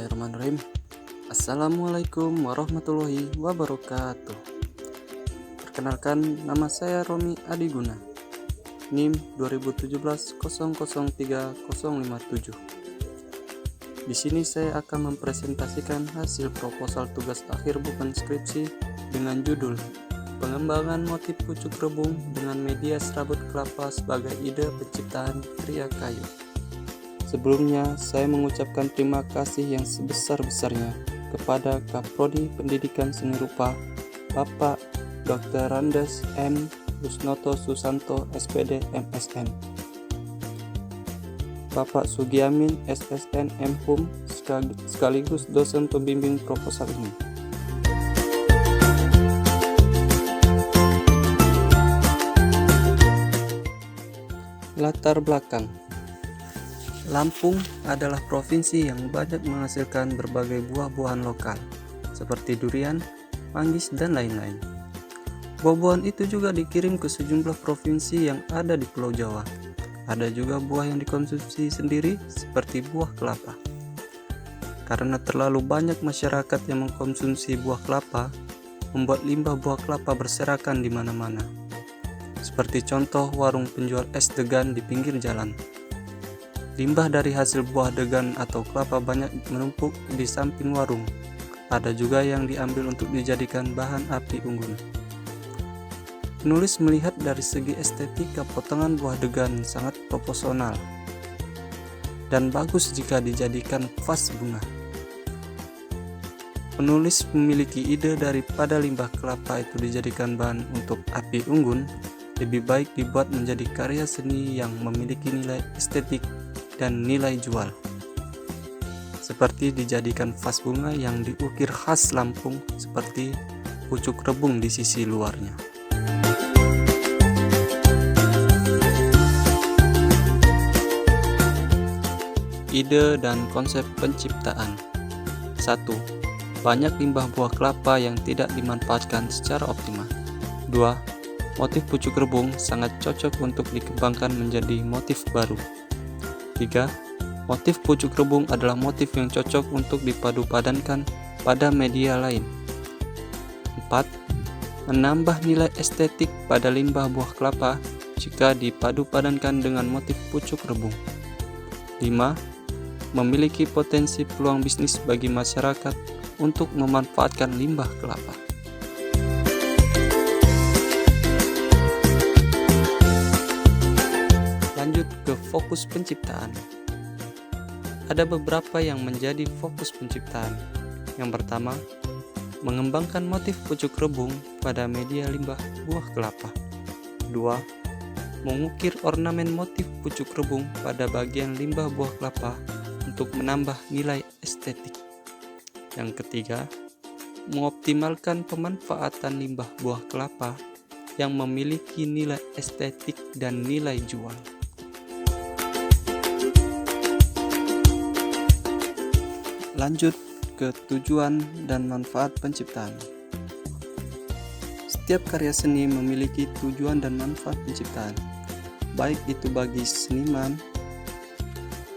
Bismillahirrahmanirrahim. Assalamualaikum warahmatullahi wabarakatuh. Perkenalkan, nama saya Romi Adiguna, NIM 2017003057. Di sini saya akan mempresentasikan hasil proposal tugas akhir bukan skripsi dengan judul Pengembangan motif pucuk rebung dengan media serabut kelapa sebagai ide penciptaan Tria Kayu. Sebelumnya, saya mengucapkan terima kasih yang sebesar-besarnya kepada Kaprodi Pendidikan Seni Rupa, Bapak Dr. Randes M. Rusnoto Susanto, SPD, MSN, Bapak Sugiamin, SSN, M.Hum, sekaligus dosen pembimbing proposal ini. Latar belakang. Lampung adalah provinsi yang banyak menghasilkan berbagai buah-buahan lokal, seperti durian, manggis, dan lain-lain. Buah-buahan itu juga dikirim ke sejumlah provinsi yang ada di Pulau Jawa. Ada juga buah yang dikonsumsi sendiri, seperti buah kelapa. Karena terlalu banyak masyarakat yang mengkonsumsi buah kelapa, membuat limbah buah kelapa berserakan di mana-mana. Seperti contoh warung penjual es degan di pinggir jalan. Limbah dari hasil buah degan atau kelapa banyak menumpuk di samping warung. Ada juga yang diambil untuk dijadikan bahan api unggun. Penulis melihat dari segi estetika potongan buah degan sangat proporsional dan bagus jika dijadikan vas bunga. Penulis memiliki ide daripada limbah kelapa itu dijadikan bahan untuk api unggun, lebih baik dibuat menjadi karya seni yang memiliki nilai estetik dan nilai jual, seperti dijadikan vas bunga yang diukir khas Lampung seperti pucuk rebung di sisi luarnya. Ide dan konsep penciptaan. 1. Banyak limbah buah kelapa yang tidak dimanfaatkan secara optimal. 2. Motif pucuk rebung sangat cocok untuk dikembangkan menjadi motif baru. 3. Motif pucuk rebung adalah motif yang cocok untuk dipadu-padankan pada media lain. 4. Menambah nilai estetik pada limbah buah kelapa jika dipadu-padankan dengan motif pucuk rebung. 5. Memiliki potensi peluang bisnis bagi masyarakat untuk memanfaatkan limbah kelapa. Lanjut ke fokus penciptaan. Ada beberapa yang menjadi fokus penciptaan. Yang pertama, mengembangkan motif pucuk rebung pada media limbah buah kelapa. 2. Mengukir ornamen motif pucuk rebung pada bagian limbah buah kelapa untuk menambah nilai estetik. Yang ketiga, mengoptimalkan pemanfaatan limbah buah kelapa yang memiliki nilai estetik dan nilai jual. Lanjut ke tujuan dan manfaat penciptaan. Setiap karya seni memiliki tujuan dan manfaat penciptaan, baik itu bagi seniman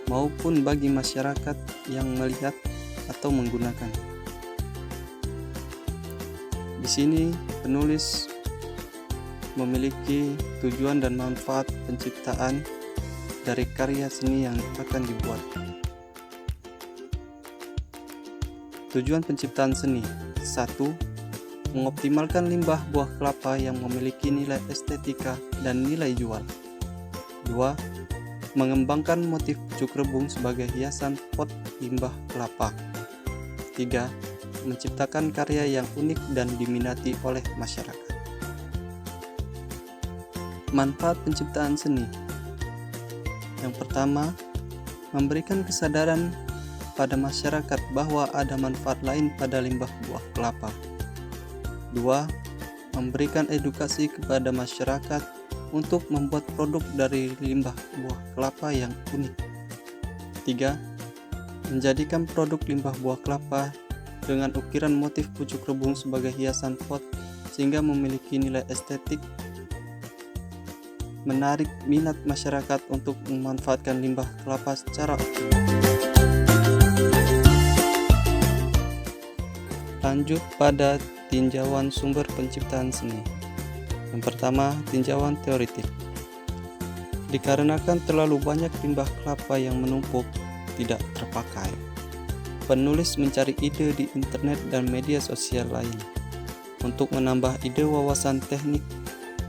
maupun bagi masyarakat yang melihat atau menggunakan. Di sini penulis memiliki tujuan dan manfaat penciptaan dari karya seni yang akan dibuat. Tujuan penciptaan seni. 1. Mengoptimalkan limbah buah kelapa yang memiliki nilai estetika dan nilai jual. 2. Mengembangkan motif pucuk rebung sebagai hiasan pot limbah kelapa. 3. Menciptakan karya yang unik dan diminati oleh masyarakat. Manfaat penciptaan seni. Yang pertama, memberikan kesadaran pada masyarakat bahwa ada manfaat lain pada limbah buah kelapa. 2. Memberikan edukasi kepada masyarakat untuk membuat produk dari limbah buah kelapa yang unik. 3. Menjadikan produk limbah buah kelapa dengan ukiran motif pucuk rebung sebagai hiasan pot sehingga memiliki nilai estetik, menarik minat masyarakat untuk memanfaatkan limbah kelapa secara optimal. Lanjut pada tinjauan sumber penciptaan seni. Yang pertama, tinjauan teoritik. Dikarenakan terlalu banyak limbah kelapa yang menumpuk tidak terpakai, penulis mencari ide di internet dan media sosial lain untuk menambah ide wawasan teknik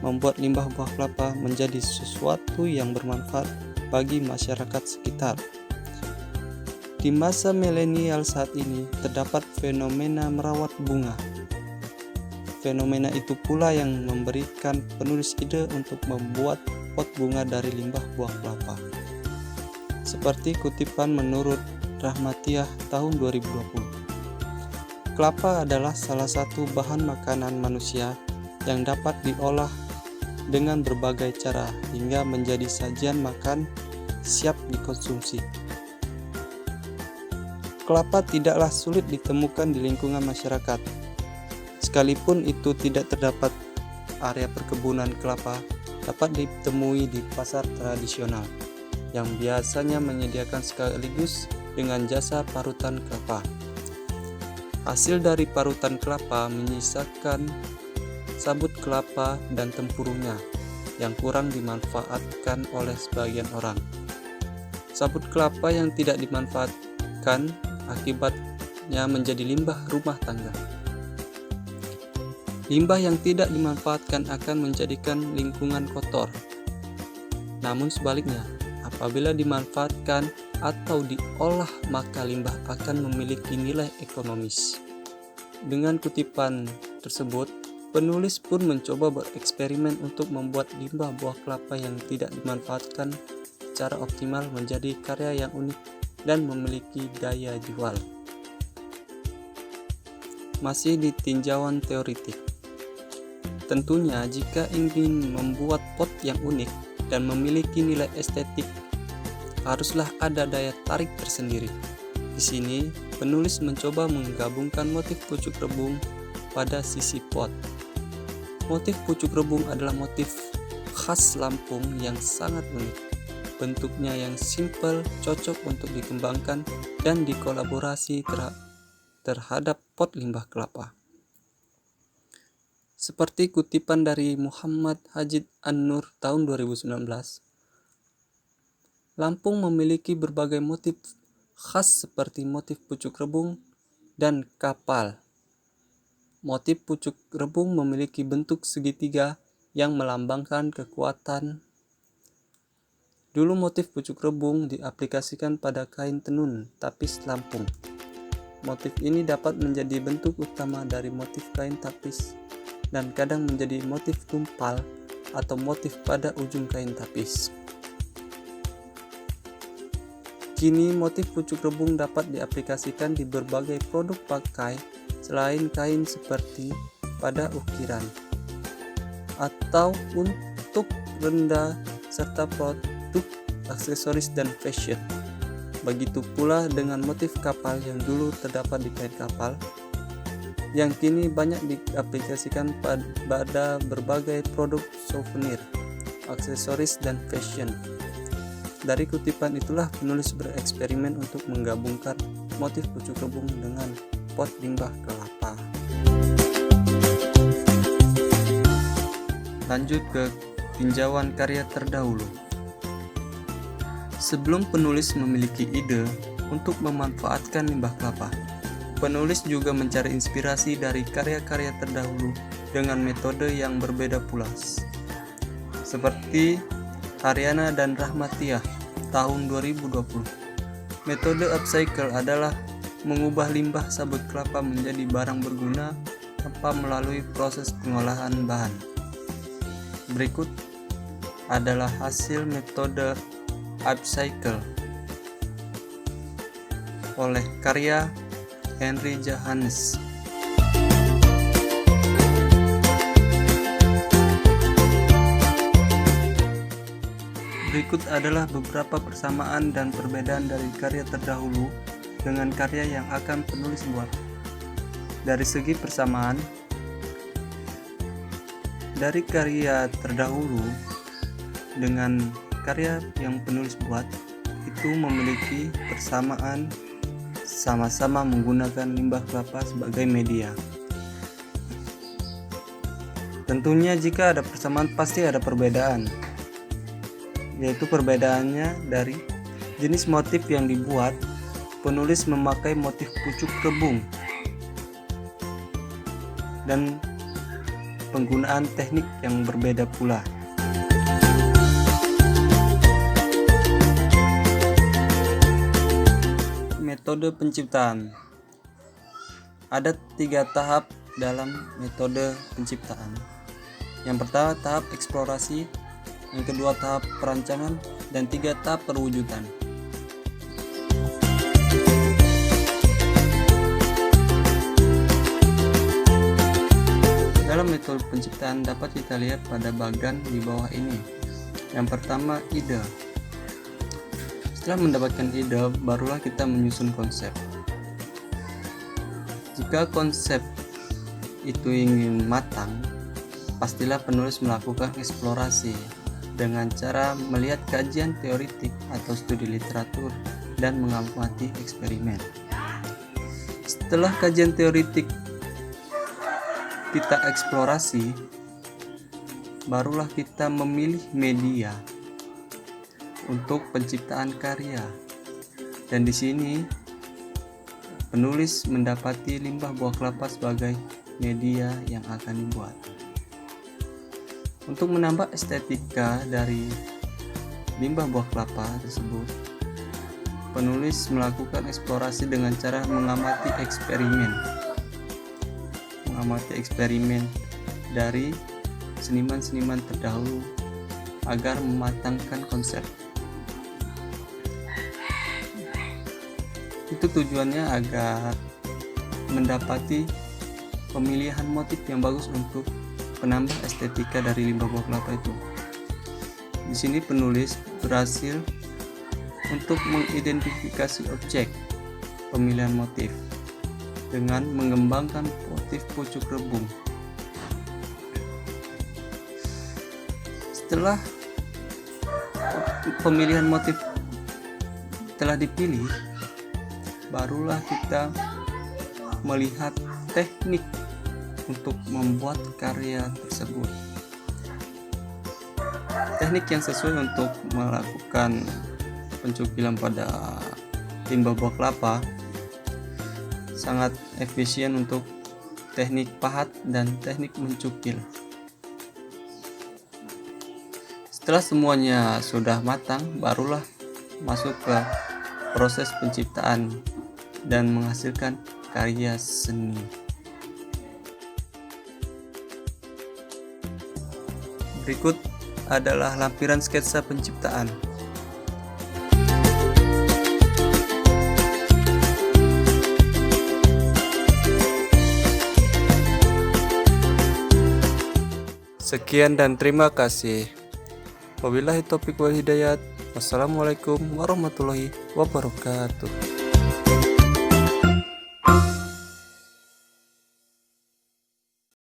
membuat limbah buah kelapa menjadi sesuatu yang bermanfaat bagi masyarakat sekitar. Di masa milenial saat ini terdapat fenomena merawat bunga. Fenomena itu pula yang memberikan penulis ide untuk membuat pot bunga dari limbah buah kelapa. Seperti kutipan menurut Rahmatiah tahun 2020. Kelapa adalah salah satu bahan makanan manusia yang dapat diolah dengan berbagai cara hingga menjadi sajian makan siap dikonsumsi. Kelapa tidaklah sulit ditemukan di lingkungan masyarakat. Sekalipun itu tidak terdapat area perkebunan kelapa, dapat ditemui di pasar tradisional yang biasanya menyediakan sekaligus dengan jasa parutan kelapa. Hasil dari parutan kelapa menyisakan sabut kelapa dan tempurungnya yang kurang dimanfaatkan oleh sebagian orang. Sabut kelapa yang tidak dimanfaatkan akibatnya menjadi limbah rumah tangga. Limbah yang tidak dimanfaatkan akan menjadikan lingkungan kotor. Namun sebaliknya, apabila dimanfaatkan atau diolah, maka limbah akan memiliki nilai ekonomis. Dengan kutipan tersebut, penulis pun mencoba bereksperimen untuk membuat limbah buah kelapa yang tidak dimanfaatkan secara optimal menjadi karya yang unik dan memiliki daya jual. Masih di tinjauan teoritik. Tentunya jika ingin membuat pot yang unik dan memiliki nilai estetik, haruslah ada daya tarik tersendiri. Di sini, penulis mencoba menggabungkan motif pucuk rebung pada sisi pot. Motif pucuk rebung adalah motif khas Lampung yang sangat unik. Bentuknya yang simpel, cocok untuk dikembangkan dan dikolaborasi terhadap pot limbah kelapa. Seperti kutipan dari Muhammad Hajid An-Nur tahun 2019, Lampung memiliki berbagai motif khas seperti motif pucuk rebung dan kapal. Motif pucuk rebung memiliki bentuk segitiga yang melambangkan kekuatan. Dulu motif pucuk rebung diaplikasikan pada kain tenun tapis Lampung. Motif ini dapat menjadi bentuk utama dari motif kain tapis dan kadang menjadi motif tumpal atau motif pada ujung kain tapis. Kini motif pucuk rebung dapat diaplikasikan di berbagai produk pakai selain kain seperti pada ukiran atau untuk rendah serta produk aksesoris dan fashion. Begitu pula dengan motif kapal yang dulu terdapat di kain kapal, yang kini banyak diaplikasikan pada berbagai produk souvenir, aksesoris, dan fashion. Dari kutipan itulah penulis bereksperimen untuk menggabungkan motif pucuk rebung dengan pot limbah kelapa. Lanjut ke tinjauan karya terdahulu. Sebelum penulis memiliki ide untuk memanfaatkan limbah kelapa, penulis juga mencari inspirasi dari karya-karya terdahulu dengan metode yang berbeda pula. Seperti Haryana dan Rahmatiah tahun 2020. Metode upcycle adalah mengubah limbah sabut kelapa menjadi barang berguna tanpa melalui proses pengolahan bahan. Berikut adalah hasil metode upcycle oleh karya Henry Johannes. Berikut adalah beberapa persamaan dan perbedaan dari karya terdahulu dengan karya yang akan penulis buat. Dari segi persamaan, dari karya terdahulu dengan karya yang penulis buat itu memiliki persamaan sama-sama menggunakan limbah kelapa sebagai media. Tentunya jika ada persamaan pasti ada perbedaan, yaitu perbedaannya dari jenis motif yang dibuat. Penulis memakai motif pucuk rebung dan penggunaan teknik yang berbeda pula. Metode penciptaan. Ada 3 tahap dalam metode penciptaan. Yang pertama tahap eksplorasi, yang kedua tahap perancangan, dan 3 tahap perwujudan. Dalam metode penciptaan dapat kita lihat pada bagian di bawah ini. Yang pertama ide. Setelah mendapatkan ide, barulah kita menyusun konsep. Jika konsep itu ingin matang, pastilah penulis melakukan eksplorasi dengan cara melihat kajian teoritik atau studi literatur dan mengamati eksperimen. Setelah kajian teoritik kita eksplorasi, barulah kita memilih media untuk penciptaan karya. Dan di sini penulis mendapati limbah buah kelapa sebagai media yang akan dibuat. Untuk menambah estetika dari limbah buah kelapa tersebut, penulis melakukan eksplorasi dengan cara mengamati eksperimen dari seniman-seniman terdahulu agar mematangkan konsep. Itu tujuannya agar mendapati pemilihan motif yang bagus untuk penambah estetika dari limbah buah kelapa itu. Di sini penulis berhasil untuk mengidentifikasi objek pemilihan motif dengan mengembangkan motif pucuk rebung. Setelah pemilihan motif telah dipilih, barulah kita melihat teknik untuk membuat karya tersebut. Teknik yang sesuai untuk melakukan pencukilan pada limbah buah kelapa sangat efisien untuk teknik pahat dan teknik mencukil. Setelah semuanya sudah matang, barulah masuk ke proses penciptaan dan menghasilkan karya seni. Berikut adalah lampiran sketsa penciptaan. Sekian dan terima kasih. Wabillahi taufiq wal hidayat. Wassalamualaikum warahmatullahi wabarakatuh.